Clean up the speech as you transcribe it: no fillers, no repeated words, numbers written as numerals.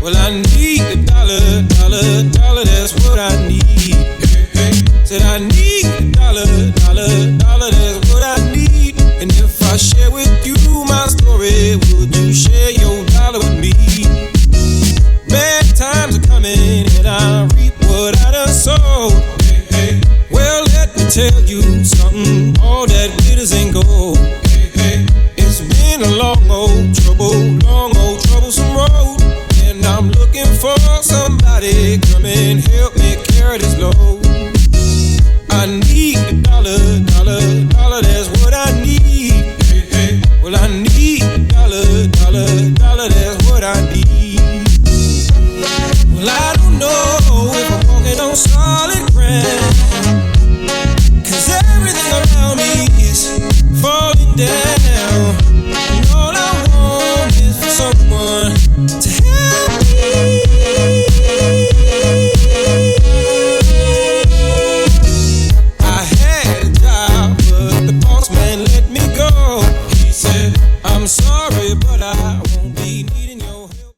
Well, I need a dollar, dollar, dollar, that's what I need. Hey, hey. Said I need a dollar, dollar, dollar, that's what I need. And if I share with you my story, would you share your dollar with me? Bad times are coming and I reap what I done sowed. Hey, hey. Well, let me tell you something, all that glitters ain't gold. Hey, hey. It's been a long old troublesome road, and I'm looking for somebody come and help me carry this load.